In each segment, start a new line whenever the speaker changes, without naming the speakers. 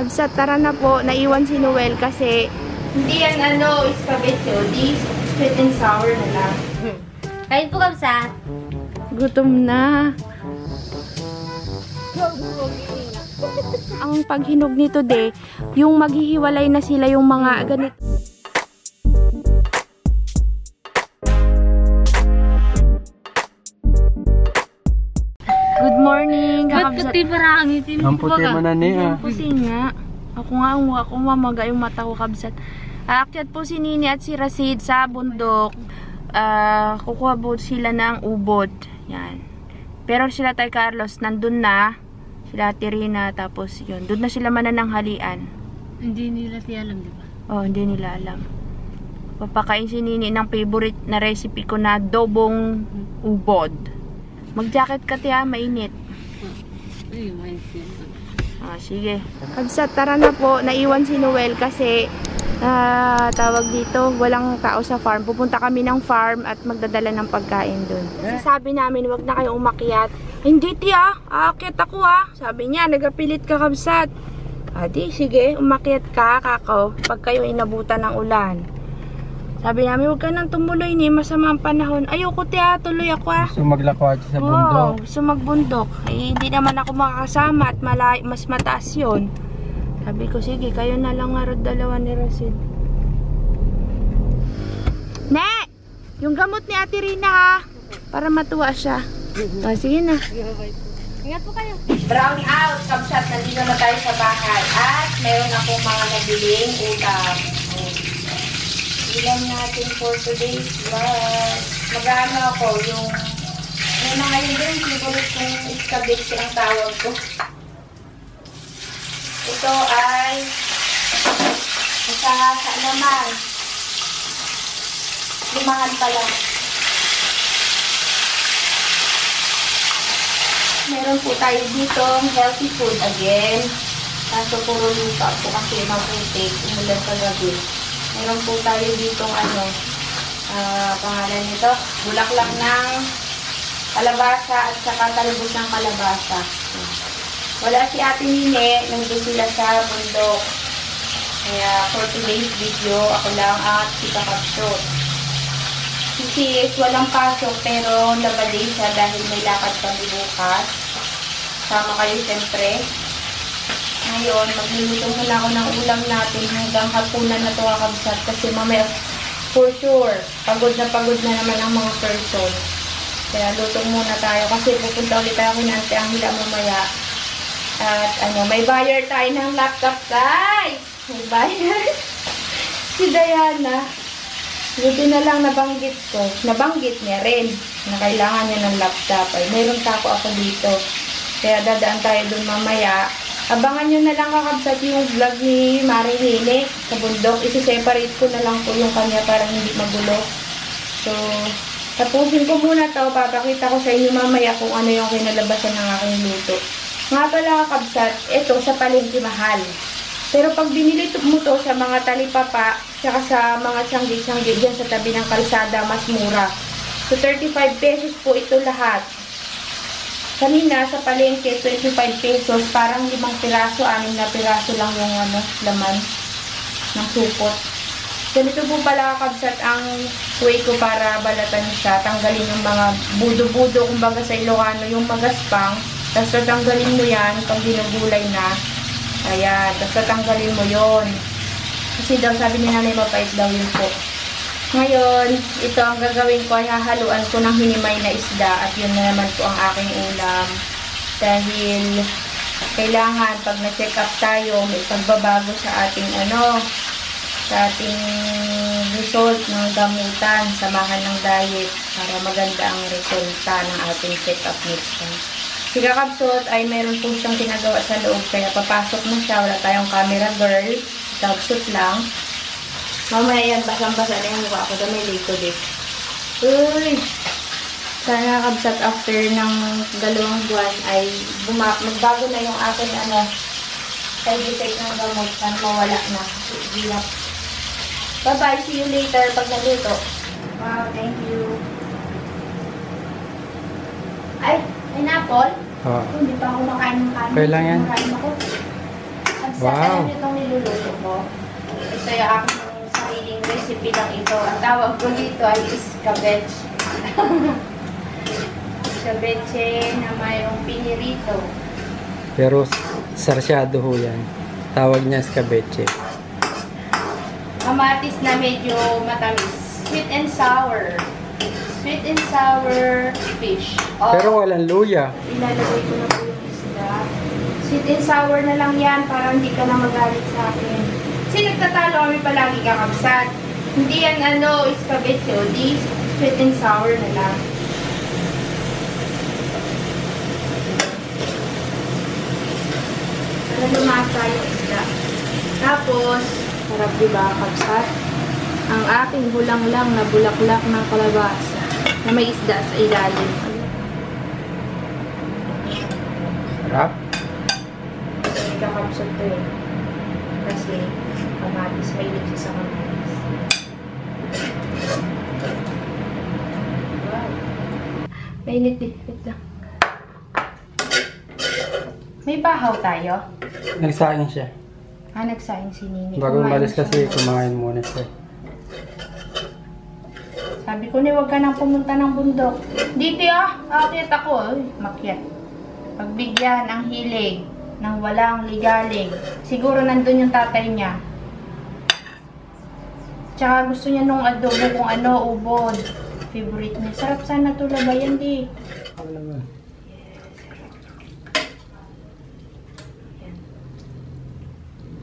Kabsat, tara na po. Naiwan si Noel kasi hindi yan iskabetyo. Di sweet and sour na lang.
Kain po, Kabsat.
Gutom na. Ang paghinog nito yung maghihiwalay na sila yung mga ganito. Good morning.
Ba't puti parang ang itim?
Ang puti mo na niya.
Puti nga. Ako mamaga yung mata ko, Kabsat. Aakyat po si Nini at si Rasid sa bundok. Kukuha po sila ng ubod. Yan. Pero sila Tay Carlos, nandun na. Sila Tirina, tapos yun. Doon na sila manananghalian.
Hindi nila siya alam, di ba?
Oh, hindi nila alam. Papakain si Nini ng favorite na recipe ko na adobong ubod. Mag-jacket ka tiya, mainit.
Ay, mainit yun.
Sige. Kabsat, tara na po. Naiwan si Noel kasi tawag dito, walang tao sa farm. Pupunta kami ng farm at magdadala ng pagkain dun. Kasi sabi namin, wag na kayong umakyat. Hindi tiya, aakyat ako Sabi niya, nagapilit ka, Kabsat. Di, sige, umakyat ka, kako, pag kayo inabutan ng ulan. Sabi namin, huwag ka nang tumuloy ni, masama ang panahon. Ayoko tiya, tuloy ako
Gusto maglakwat sa bundok.
Gusto magbundok. Hindi naman ako makakasama at mas mataas yun. Sabi ko, sige, kayo na lang nga dalawa ni Rasid. Ne! Yung gamot ni Ate Rina ha, para matuwa siya. Sige na.
Ingat po kayo.
Brownie out, Kabsat, nandito na tayo sa bahay. At meron akong mga nabiling ulam. Ulam natin for today's vlog. Mag-ano ako, may mga yun din, favorite kong iskabitsi ang tawag ko. Ito ay sa naman. Limahan pala. Meron po tayo dito healthy food again. Kaso puro lupa po kasi maputik. Umulan sa gabi. Meron po tayo dito pangalan nito, bulaklak ng kalabasa at saka talbos ng kalabasa. Wala si Ate Nine, nandun sila sa bundok. Kaya for today's video, ako lang at si Kakabsot. Si Sis, walang pasok pero nabaday siya dahil may lakad kami bukas. Sama kayo siyempre. Ngayon, magluluto muna ako ng ulam natin hanggang hapunan na ito, Kakabsat. Kasi mamaya, for sure, pagod na naman ang mga person. Kaya luto muna tayo kasi pupunta ulit tayo kinante ang hila mamaya. At may buyer tayo ng laptop, guys. May buyer. Si Diana. Buti na lang nabanggit niya rin na kailangan niya ng laptop. Ay, mayroon tako ako dito. Kaya dadaan tayo dun mamaya. Abangan nyo na lang, Kakabsat, yung vlog ni Maring Hine sa bundok. Isi-separate ko na lang po yung kanya para hindi magulo. So, tapusin ko muna to. Papakita ko sa inyo mamaya kung ano yung kinalabasan ng aking luto. Nga pala, Kakabsat, ito sa palengke mahal. Pero pag binili mo to sa mga talipapa, saka sa mga tiyanggi-tiyanggi dyan sa tabi ng kalsada, mas mura. So, 35 pesos po ito lahat. Kanina sa palengke, 25 pesos, parang 5 piraso, 6 na piraso lang yung laman ng supot. Ganito po pala, Kakabsat, ang way ko para balatan siya. Tanggalin yung mga budo-budo, kumbaga sa Ilocano, yung magaspang. Tapos tatanggalin mo yan pag ginugulay na. Ayan, tapos tatanggalin mo yon. Kasi daw sabi ni nanay mapait daw yun po. Ngayon, ito ang gagawin ko ay hahaluan ko ng hinimay na isda at yun na naman po ang aking ulam. Dahil kailangan pag na-check up tayo, may pagbabago sa ating sa ating result ng gamutan, samahan ng diet para maganda ang resulta ng ating check up next time. Si Kakabsot ay meron po siyang ginagawa sa loob kaya papasok na siya, wala tayong camera girl, Kakabsot lang. Mamaya yan, basang-basa na yung mukha ko. May likod Uy! Sana, Kakabsat, after ng 2 buwan ay magbago na yung akin side effect ng gamot na mawala na. Hilap. Bye-bye. See you later pag naluto. Wow, thank you. Ay, pineapple?
Oo.
Hindi pa ako makain ng kanin.
Okay lang yan.
Makain ako. Kabsat,
Wow.
alam niyo itong niluluto ko? Ito yung aking sariling recipe lang ito. Ang tawag ko dito ay escabeche. Escabeche na mayroong pinirito.
Pero sarsyado ho yan. Tawag niya escabeche.
Kamatis na medyo matamis. Sweet and sour. Sweet and sour fish. Oh,
Pero walang luya.
ilalagay ko na po yung isda. Sweet and sour na lang yan para hindi ka na magalit sa akin. Kasi nagtatalo kami palagi kakabsat. Hindi yan escabeche o di sweet and sour na lang. Para lumasa yung isda. Tapos, sarap diba kabsat? Ang aking hulang lang na bulaklak ng kalabasa na may isda sa ilalim.
Sarap.
May kakabsat to eh. Kasi kamatis, may lipsi sa kamatis. Wow. Mainit eh. Wait lang. May bahaw tayo.
Nagsaing siya.
Nagsaing si Nini.
Bago
Kumain
umalis
siya.
kasi, kumain muna siya.
Sabi ko ni, huwag ka nang pumunta ng bundok. Dito akit ako. Makyat. Pagbigyan ang hilig ng walang ligalig. Siguro nandun yung tatay niya. Tsaka gusto niya nung adobo kung ano, ubod. Favorite niya. Sarap sana to labayan di.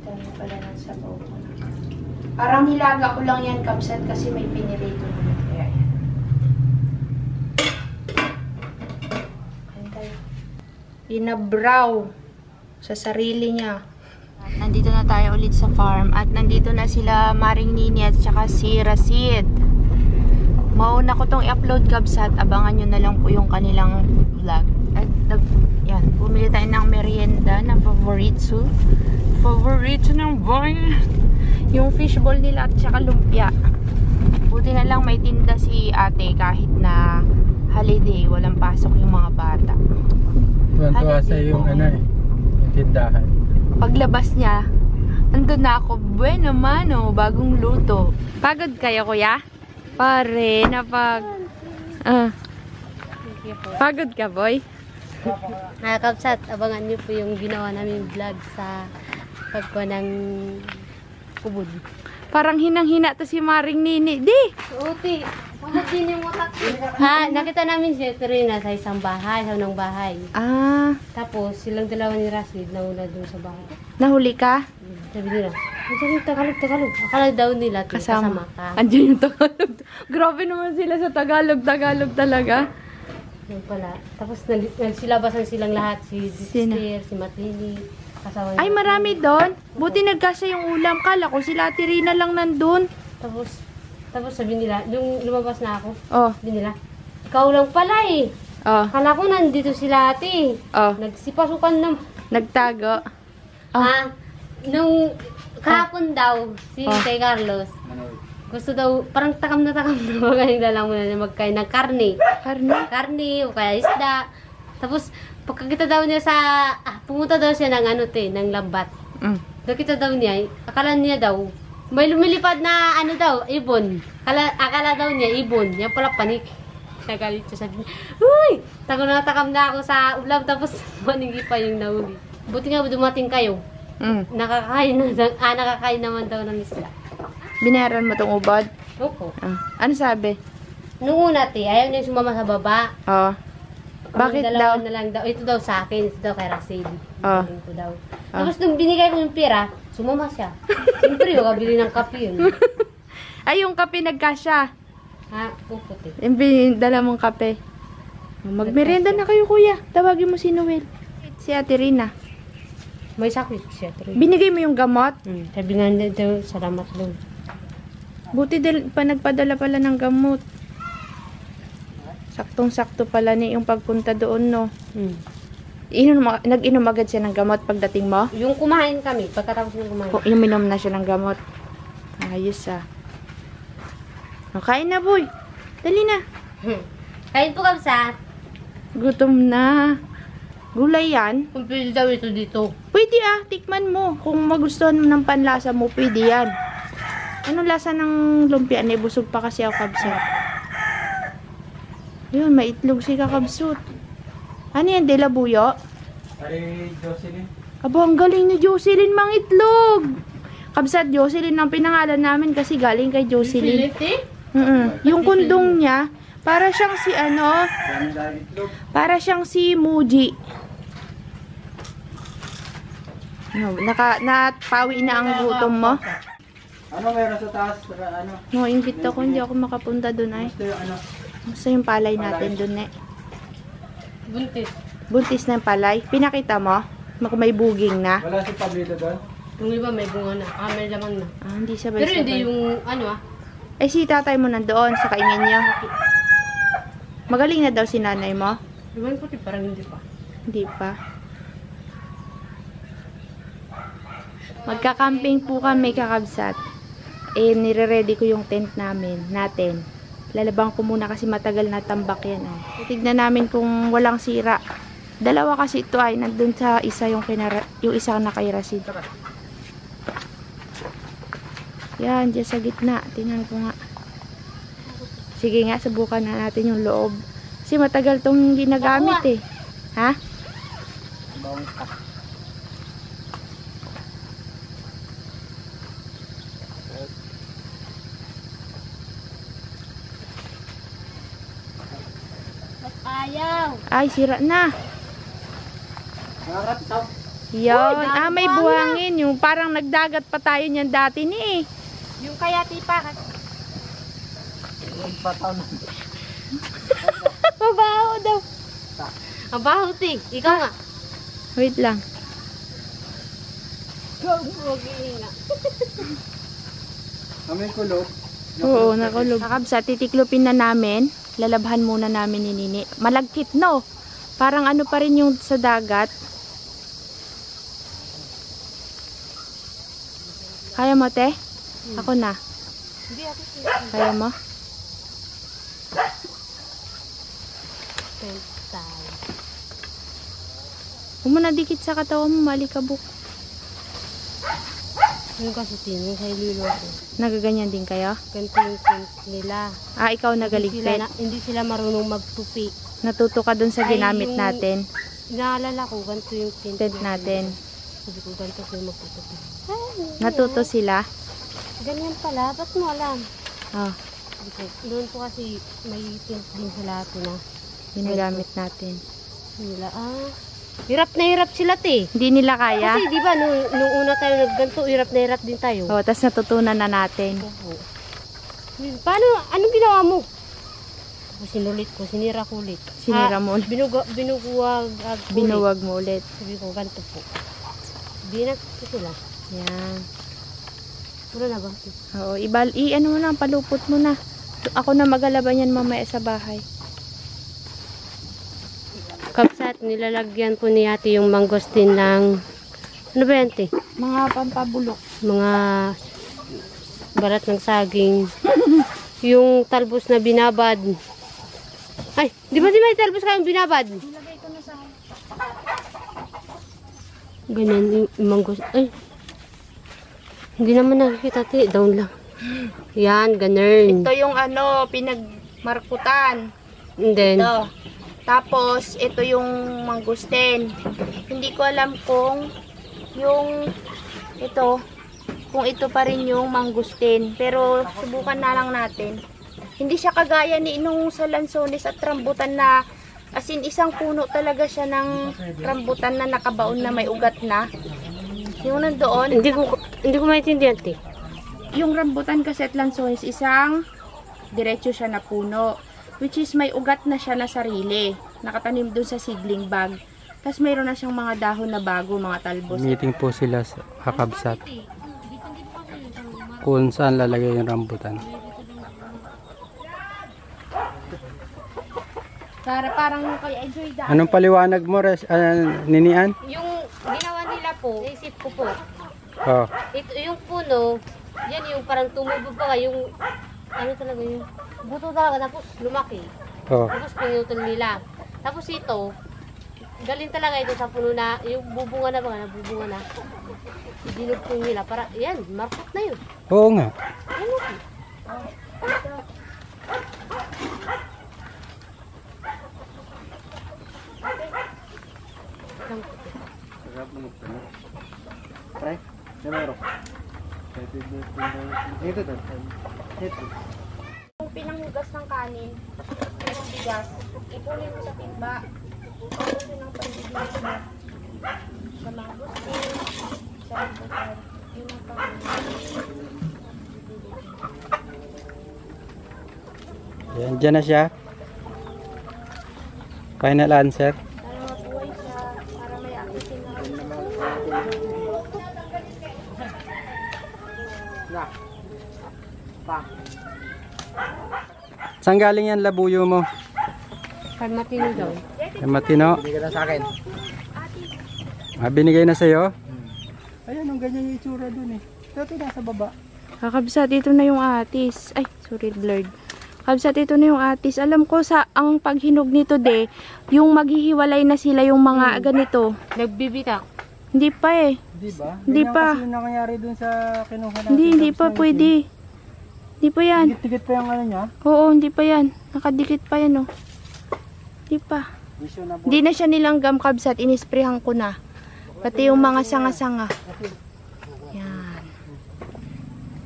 Dami pala ng sabaw ko. Parang hilaga ko lang yan, kabsat, kasi may pinirito naman. Kaya yan. Kain tayo. Inabraw sa sarili niya. Nandito na tayo ulit sa farm at nandito na sila Maring Nini at saka si Rasid. Mauna ko tong i-upload, kabsat. Abangan nyo na lang po yung kanilang vlog. At yan, bumili tayo ng merienda na favorito. Favorito ng boy. Yung fishball nila at saka lumpia. Buti na lang may tinda si ate kahit na holiday, walang pasok yung mga bata.
Tuwan-tuwa sa yung yung tindahan.
Paglabas niya, andun na ako, bueno mano, bagong luto. Pagod kayo, kuya? Pare, pagod ka, boy?
Kabsat, abangan niyo po yung ginawa namin vlog sa pagkuha ng kubod.
Parang hinang-hina to si Maring Nini. Di!
Uti, pamatin yung utak. Ha, nakita namin si Trina sa isang bahay, sa unang bahay.
Ah,
Tapos, silang dalawa ni Rasid nauna doon sa bahay.
nahuli ka?
Sabi nila, "Andiyan yung Tagalog. Akala daw nila, kasama ka.
Andiyan yung Tagalog. Grabe naman sila sa Tagalog talaga.
Yung pala. Tapos, nagsilabasan silang lahat. Si
Sino?
Sister, si Matlini, kasawa niya.
Ay, marami doon. Buti nagkasya yung ulam. Kala ko sila Ate Rina lang nandun.
Tapos sabi nila, nung lumabas na ako,
Oh,
sabi nila, ikaw lang pala eh.
oh,
Kala ko nandito sila ate.
oh.
Nagsipasukan na.
Nagtago. Oh.
Ah, nung kahapon daw, si
Oh.
Tay Carlos, gusto daw, parang takam na maganda lang muna na magkain ng karne.
Karne.
Karne o kaya isda. Tapos, pagkakita daw niya sa, pumunta daw siya ng ng lambat.
Mm.
Nakita daw niya, akala niya daw, may lumilipad na ibon. Akala daw niya ibon. Yan pala panik. Nagalit siya, sabi niya, uy! Takam na ako sa ulam, tapos manigi pa yung nahuli. Buti nga dumating kayo.
Mm.
Nakakain naman daw ng isla.
Binayaran mo tong ubod?
Opo.
Ah. Ano sabi?
Nung una, ayaw niya sumama sa baba.
Oh. Bakit
Dalawa
daw?
na lang daw. Ito daw sa akin, ito daw kay Rasid.
Ah.
Bibilin ko daw. Tapos nung binigay ko yung pera, sumama siya. Siyempre, kabili ng kape yun.
Ay, yung kape nagkasya.
Ha? Puputi.
Yung dala mong kape. Magmerienda na kayo, kuya. Tawagin mo si Noel. Si Ate Rina.
May sakit siya.
Binigay mo yung gamot?
Sabi nga niya daw, salamat doon.
Buti nagpadala pala ng gamot. Saktong-sakto pala ni yung pagpunta doon, no? Nag-inom agad siya ng gamot pagdating mo?
Yung kumain kami, pagkatapos ng kumain.
O, inom na siya ng gamot. Ayos, ah. O, kain na, boy. Dali na.
Kain po, Kabsat.
Gutom na.
Gulay yan.
Kung pwede daw ito dito.
Pwede tikman mo. Kung magustuhan mo ng panlasa mo, pwede yan. Anong lasa ng lumpia? Busog pa kasi ako, kabsat. Yun, may itlog si kakabsut. Ano yan, de la buyo?
Ay, Jocelyn.
Abo, ang galing ni Jocelyn mang itlog. Kabsat, Jocelyn ang pinangalan namin kasi galing kay Jocelyn. Yung kundong niya, para siyang si para siyang si Muji. No, napawi na ang gutom mo.
Ano meron sa taas? Ano?
No, invite ako, hindi ako makapunta doon ay.
Gusto yung ano?
Gusto yung palay natin doon
Buntis.
Buntis na yung palay. Pinakita mo? May buging na.
Wala si Pablito doon?
Yung iba may bunga na. May laman na.
Hindi sabay-sabay.
Pero hindi yung
Si tatay mo nandoon sa kaingin niya. Magaling na daw si nanay mo?
Iwan puti, parang hindi pa.
Hindi pa. Magka-camping po kami, kakabsat. Nire-ready ko yung tent natin. Lalabang ko muna kasi matagal na tambak yan. Tignan namin kung walang sira. Dalawa kasi ito ay nandun sa isa yung isa na kay Rasid. Yan, dyan sa gitna. Tingnan ko nga. Sige nga, subukan na natin yung loob. Kasi matagal tong ginagamit eh. Ha?
Ayaw.
Ay, sira na. Yun. May buhangin. Yung parang nagdagat pa tayo niyan dati ni.
Yung kaya tipa.
Mabaho daw.
Ang baho, Tig. Ikaw nga.
Wait lang.
Amin kulog.
Oo, nakulog. Kakabsa, titiklopin na namin. Lalabhan muna namin ni Nini. Malagkit, no? Parang ano pa rin yung sa dagat. Kaya mo, te? Ako na. Kaya mo? Huwag mo na dikit sa katawan mo, malikabok.
Yung kasi tingin sa ililo ko.
Nagaganyan din kayo?
Ganito yung tent nila.
Ikaw nagaligpit.
Hindi sila marunong magtupi.
Natuto ka dun sa ginamit natin.
Inaalala ko, ganito yung
Tent natin.
Hindi ko ganito sila magtutupi.
Natuto sila?
Ganyan pala, ba't mo alam?
Oh,
Doon po kasi may tent din sa lahat na.
ginagamit natin.
Nila, hirap na hirap sila, te.
Hindi nila kaya?
Kasi di ba nung una tayo nagganto, hirap na hirap din tayo.
Oh, tapos natutunan na natin.
Oo. Paano, anong ginawa mo? Sinulit ko, sinira ko ulit.
Sinira mo ulit.
Binuwag
Binuwag mo ulit.
Sabi ko, ganito po. Binag ko sila.
Yan.
Wala na ba?
Oo, ano mo lang, palupot mo na. Ako na magalaban yan mamaya sa bahay.
Kapsat, nilalagyan po ni ate yung mangosteen ng, ano ba yan, te?
Mga pampabulok.
Mga balat ng saging. Yung talbos na binabad. Ay, di ba may talbos kayong binabad?
Ilagay ko na sa
Ganyan yung mangos. Ay, hindi naman nakikita, te. Down lang. Yan, ganun.
Ito yung pinagmarkutan.
And then,
Ito. Tapos, ito yung mangustin. Hindi ko alam kung kung ito pa rin yung mangustin. Pero, subukan na lang natin. Hindi siya kagaya ni nung sa lansones at rambutan na, as in, isang puno talaga siya ng rambutan na nakabaon na may ugat na. Yung nandoon,
hindi ko maintindihan, te.
yung rambutan kasi at lansones, isang diretso siya na puno. Which is may ugat na siya na sarili. Nakatanim dun sa seedling bag. Tapos mayroon na siyang mga dahon na bago, mga talbos.
Meeting po sila sa kakabsat. Kung saan lalagay yung rambutan.
Parang kay enjoy dahon.
Anong paliwanag mo, Ninian?
Yung ginawa nila po, naisip ko po,
Oh,
ito yung puno, yan yung parang tumubo pa yung, ano talaga yung, buto talaga, tapos lumaki.
oh.
Tapos pinutol nila. Tapos ito, Galing talaga ito sa puno na, yung bubunga na ba, nabubunga na. Dinog ko nila, para, yan, markot na yun.
Oo nga.
Ano?
Pre, namero. Ito daw. Ito.
Kung pinanghugas ng kanin, yung bigas, ipunin mo sa timba. Pagkusin ng pandibigas mo. Sa mangustin, sa rambutan. Yun ang
Yan, dyan na siya. Final answer.
para mabuhay siya, para may akitin na.
Saan galing yan labuyo mo?
Kay Matino daw.
Kay Matino. Binigay na sa akin. Binigay na sa'yo? Ayan, ang ganyan yung itsura dun eh. Ito nasa baba.
Kakabsat, ito na yung atis. Ay, sorry, blurred. Kakabsat, ito na yung atis. Alam ko sa ang paghinog nito yung maghihiwalay na sila yung mga ganito.
Nagbibitak.
Hindi pa eh.
Di ba?
Hindi
Ganyan
pa.
kasi yung nangyayari dun sa kinuha natin.
Hindi pa
Tapos
pwede. Hindi pa yan.
Tikit-tikit pa yung ano niya.
Oo, hindi pa yan. Nakadikit pa yan oh. Hindi pa.
Vision na po.
Hindi na siya nilanggam, kabsat. Inisprehan ko na. Pati yung mga sanga-sanga. Yan.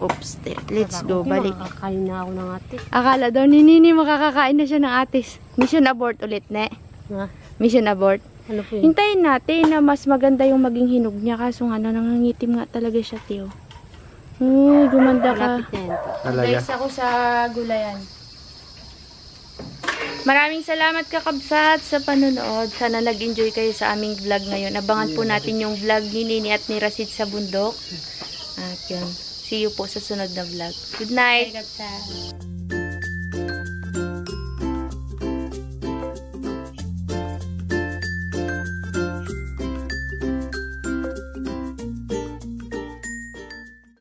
Oops. Let's go. Balik.
Makakain na ako ng atis.
Akala daw ni Nini makakakain na siya ng atis. Mission abort ulit, ne?
Ha?
Mission abort.
Ano po yun?
Hintayin natin na mas maganda yung maging hinog niya. Kaso nga, nangangitim nga talaga siya, Tiyo. Uy, gumanda ka.
Malapit na yan.
Talaga.
Guys, ako sa gulayan. Maraming salamat kakabsat sa panonood. Sana nag-enjoy kayo sa aming vlog ngayon. Abangan po natin yung vlog ni Nini at ni Rasid sa bundok. At yun. See you po sa sunod na vlog. Good night!
Kapsa.